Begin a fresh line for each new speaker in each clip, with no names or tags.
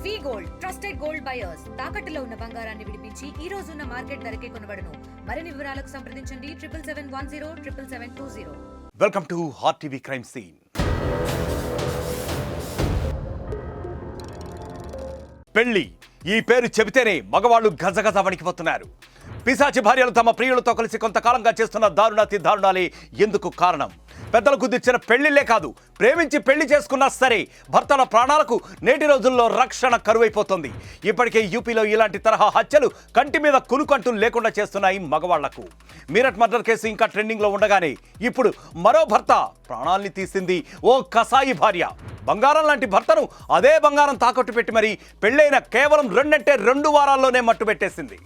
వి gold trusted gold buyers తాకట్టులో ఉన్న బంగారాన్ని విడిపించి ఈ రోజు ఉన్న మార్కెట్ ధరకే కొనబడును. మరిన్ని వివరాలకు సంప్రదించండి 7710
welcome to Hot TV crime scene. పెళ్లి ఈ పేరు చెబితేనే మగవాళ్ళు గజగజ వణికిపోతున్నారు. పిశాచి భార్యలు తమ ప్రియులతో కలిసి కొంతకాలంగా చేస్తున్న దారుణాతి దారుణాలే ఎందుకు కారణం? పెద్దలు కుదిర్చిన పెళ్లిళ్లే కాదు, ప్రేమించి పెళ్లి చేసుకున్నా సరే భర్తల ప్రాణాలకు నేటి రోజుల్లో రక్షణ కరువైపోతుంది. ఇప్పటికే యూపీలో ఇలాంటి తరహా హత్యలు కంటి మీద కునుకంటూ లేకుండా చేస్తున్నాయి మగవాళ్లకు. మీరట్ మర్డర్ కేసు ఇంకా ట్రెండింగ్లో ఉండగానే ఇప్పుడు మరో భర్త ప్రాణాల్ని తీసింది ఓ కసాయి భార్య. బంగారం లాంటి భర్తను అదే బంగారం తాకట్టు పెట్టి మరి పెళ్ళైన కేవలం 2 వారాల్లోనే మట్టుబెట్టేసింది.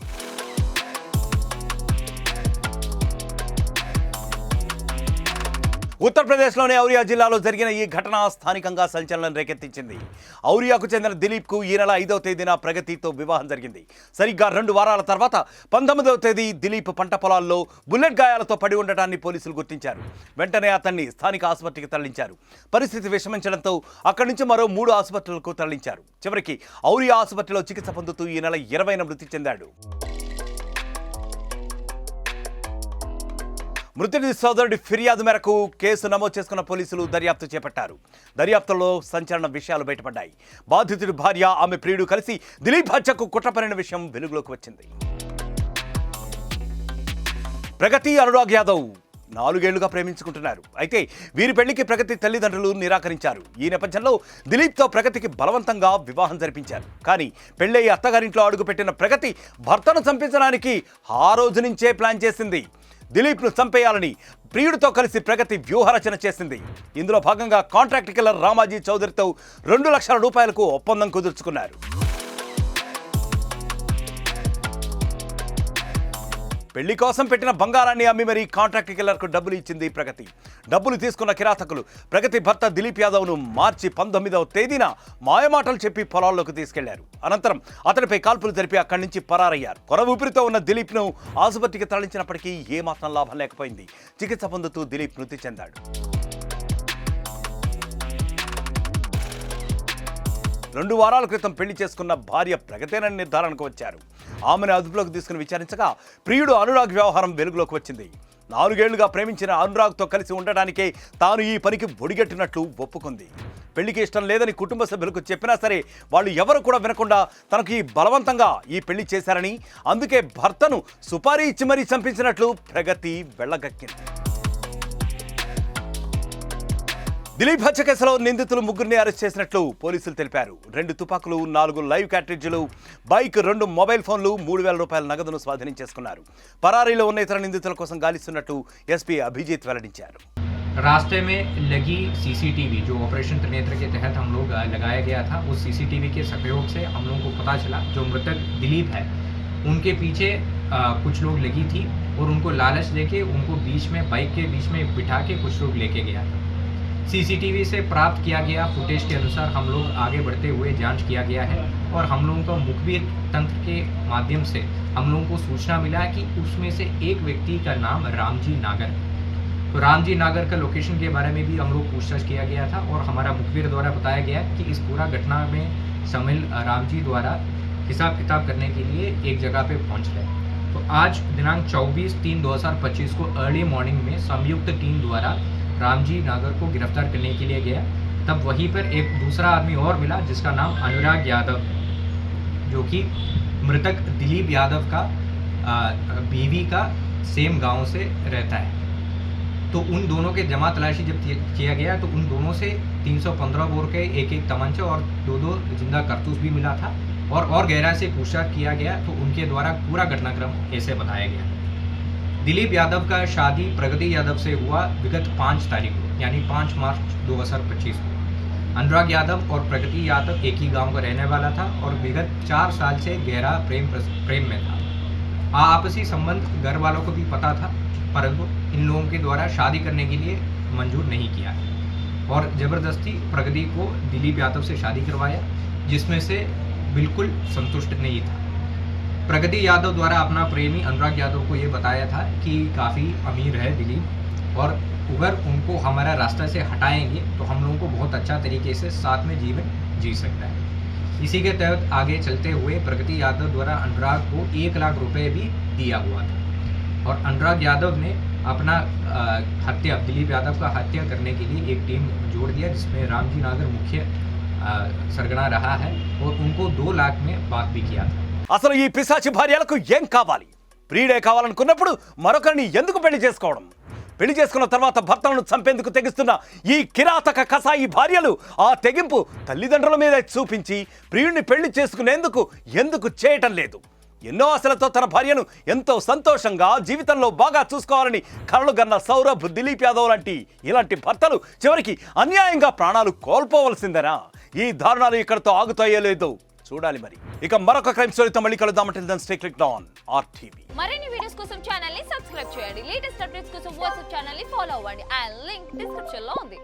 ఉత్తరప్రదేశ్లోని ఔరియా జిల్లాలో జరిగిన ఈ ఘటన స్థానికంగా సంచలనం రేకెత్తించింది. ఔరియాకు చెందిన దిలీప్కు ఈ నెల 5వ తేదీన ప్రగతితో వివాహం జరిగింది. సరిగ్గా 2 వారాల తర్వాత 19వ తేదీ దిలీప్ పంట పొలాల్లో బుల్లెట్ గాయాలతో పడి ఉండటాన్ని పోలీసులు గుర్తించారు. వెంటనే అతన్ని స్థానిక ఆసుపత్రికి తరలించారు. పరిస్థితి విషమించడంతో అక్కడి నుంచి మరో 3 ఆసుపత్రులకు తరలించారు. చివరికి ఔరియా ఆసుపత్రిలో చికిత్స పొందుతూ ఈ నెల 20న మృతి చెందాడు. మృతుడి సోదరుడి ఫిర్యాదు మేరకు కేసు నమోదు చేసుకున్న పోలీసులు దర్యాప్తు చేపట్టారు. దర్యాప్తులో సంచలన విషయాలు బయటపడ్డాయి. బాధితుడి భార్య, ఆమె ప్రియుడు కలిసి దిలీప్ హత్యకు కుట్రపడిన విషయం వెలుగులోకి వచ్చింది. ప్రగతి, అనురాగ్ యాదవ్ 4 ఏళ్లుగా ప్రేమించుకుంటున్నారు. అయితే వీరి పెళ్లికి ప్రగతి తల్లిదండ్రులు నిరాకరించారు. ఈ నేపథ్యంలో దిలీప్తో ప్రగతికి బలవంతంగా వివాహం జరిపించారు. కానీ పెళ్ళయి అత్తగారింట్లో అడుగుపెట్టిన ప్రగతి భర్తను చంపించడానికి ఆ రోజు నుంచే ప్లాన్ చేసింది. దిలీప్ను చంపేయాలని ప్రియుడితో కలిసి ప్రగతి వ్యూహరచన చేసింది. ఇందులో భాగంగా కాంట్రాక్ట్ కిల్లర్ రామాజీ చౌదరితో 2 లక్షల రూపాయలకు ఒప్పందం కుదుర్చుకున్నారు. పెళ్లి కోసం పెట్టిన బంగారాన్ని అమ్మి మరీ కాంట్రాక్ట్ కిల్లర్కు డబ్బులు ఇచ్చింది ప్రగతి. డబ్బులు తీసుకున్న కిరాతకులు ప్రగతి భర్త దిలీప్ యాదవ్ను మార్చి 19వ తేదీన మాయమాటలు చెప్పి పొలాల్లోకి తీసుకెళ్లారు. అనంతరం అతడిపై కాల్పులు జరిపి అక్కడి నుంచి పరారయ్యారు. కొర ఊపిరితో ఉన్న దిలీప్ను ఆసుపత్రికి తరలించినప్పటికీ ఏమాత్రం లాభం లేకపోయింది. చికిత్స పొందుతూ దిలీప్ మృతి చెందాడు. 2 వారాల క్రితం పెళ్లి చేసుకున్న భార్య ప్రగతేనని నిర్ధారణకు వచ్చారు. ఆమెను అదుపులోకి తీసుకుని విచారించగా ప్రియుడు అనురాగ్ వ్యవహారం వెలుగులోకి వచ్చింది. 4 ఏళ్లుగా ప్రేమించిన అనురాగ్తో కలిసి ఉండడానికే తాను ఈ పనికి ఒడిగట్టినట్లు ఒప్పుకుంది. పెళ్లికి ఇష్టం లేదని కుటుంబ సభ్యులకు చెప్పినా సరే వాళ్ళు ఎవరు కూడా వినకుండా తనకు బలవంతంగా ఈ పెళ్లి చేశారని, అందుకే భర్తను సుపారీ ఇచ్చి మరీ చంపించినట్లు ప్రగతి వెళ్ళగక్కింది. దిలీప్ హత్య కేసులో నిందితులు 3 అరెస్ట్ చేసినట్లు పోలీసులు తెలిపారు. 2 తుపాకులు, 4 లైవ్ క్యాట్రిడ్జ్లు, బైక్, 2 మొబైల్ ఫోన్లు, 3,000 రూపాయల నగదును స్వాధీనం చేసుకున్నారు. పరారీలో ఉన్న ఇతర నిందితుల కోసం గాలిస్తున్నట్టు ఎస్పీ అభిజిత్ వెల్లడించారు.
रास्ते में लगी सीसीटीवी जो ऑपरेशन त्रिनेत्र के तहत हम लोग लगाया गया था, उस सीसीटीवी के सहयोग से हम लोगों को पता चला जो मृतक दिलीप है उनके पीछे कुछ लोग लगी थी और उनको लालच देके उनको बीच में बाइक के बीच में बिठा के कुछ लोग लेके गया था। सीसीटीवी से प्राप्त किया गया फुटेज के अनुसार हम लोग आगे बढ़ते हुए जांच किया गया है और हम लोगों को मुखबिर तंत्र के माध्यम से हम लोगों को सूचना मिला कि उसमें से एक व्यक्ति का नाम रामजी नागर। तो रामजी नागर का लोकेशन के बारे में भी हम लोग पूछताछ किया गया था और हमारा मुखबिर द्वारा बताया गया कि इस पूरा घटना में शामिल रामजी द्वारा हिसाब किताब करने के लिए एक जगह पे पहुंच गए। तो आज दिनांक 24/3/2025 को अर्ली मॉर्निंग में संयुक्त टीम द्वारा रामजी नागर को गिरफ्तार करने के लिए गया। तब वहीं पर एक दूसरा आदमी और मिला जिसका नाम अनुराग यादव है, जो कि मृतक दिलीप यादव का बीवी का सेम गांव से रहता है। तो उन दोनों के जमा तलाशी जब किया गया तो उन दोनों से 315 बोर के एक तमंचा और 2 जिंदा कारतूस भी मिला था और गहराई से पूछताछ किया गया तो उनके द्वारा पूरा घटनाक्रम ऐसे बताया गया। दिलीप यादव का शादी प्रगति यादव से हुआ विगत 5 तारीख को यानी 5 मार्च 2025 को। अनुराग यादव और प्रगति यादव एक ही गांव का रहने वाला था और विगत 4 साल से गहरा प्रेम में था। आपसी संबंध घर वालों को भी पता था, परंतु इन लोगों के द्वारा शादी करने के लिए मंजूर नहीं किया और ज़बरदस्ती प्रगति को दिलीप यादव से शादी करवाया, जिसमें से बिल्कुल संतुष्ट नहीं था। प्रगति यादव द्वारा अपना प्रेमी अनुराग यादव को ये बताया था कि काफ़ी अमीर है दिलीप और अगर उनको हमारा रास्ता से हटाएंगे तो हम लोगों को बहुत अच्छा तरीके से साथ में जीवन जी सकता है। इसी के तहत आगे चलते हुए प्रगति यादव द्वारा अनुराग को 1 लाख रुपए भी दिया हुआ था और अनुराग यादव ने अपना हत्या दिलीप यादव का हत्या करने के लिए एक टीम जोड़ दिया जिसमें रामजी नागर मुख्य सरगना रहा है और उनको 2 लाख में बात भी किया था।
అసలు ఈ పిశాచి భార్యలకు ఏం కావాలి? ప్రియుడే కావాలనుకున్నప్పుడు మరొకరిని ఎందుకు పెళ్లి చేసుకోవడం? పెళ్లి చేసుకున్న తర్వాత భర్తలను చంపేందుకు తెగిస్తున్న ఈ కిరాతక కసాయి భార్యలు ఆ తెగింపు తల్లిదండ్రుల మీద చూపించి ప్రియుడిని పెళ్లి చేసుకునేందుకు ఎందుకు చేయటం లేదు? ఎన్నో ఆశలతో తన భార్యను ఎంతో సంతోషంగా జీవితంలో బాగా చూసుకోవాలని కలలు గన్న సౌరభ్, దిలీప్ యాదవ్ లాంటి ఇలాంటి భర్తలు చివరికి అన్యాయంగా ప్రాణాలు కోల్పోవలసిందేనా? ఈ దారుణాలు ఇక్కడతో ఆగుతాయో లేదో చూడాలి మరి. ఇక మరొక క్రైమ్ స్టోరీతో మళ్ళీ కలుద్దాం. Until then, stay clicked on RTV.
మరిన్ని వీడియోస్ కోసం ఛానల్ ని సబ్స్క్రైబ్ చేయండి. లేటెస్ట్ అప్డేట్స్ కోసం వాట్సాప్ ఛానల్ ని ఫాలో అవ్వండి. ఆ లింక్ డిస్క్రిప్షన్ లో ఉంది.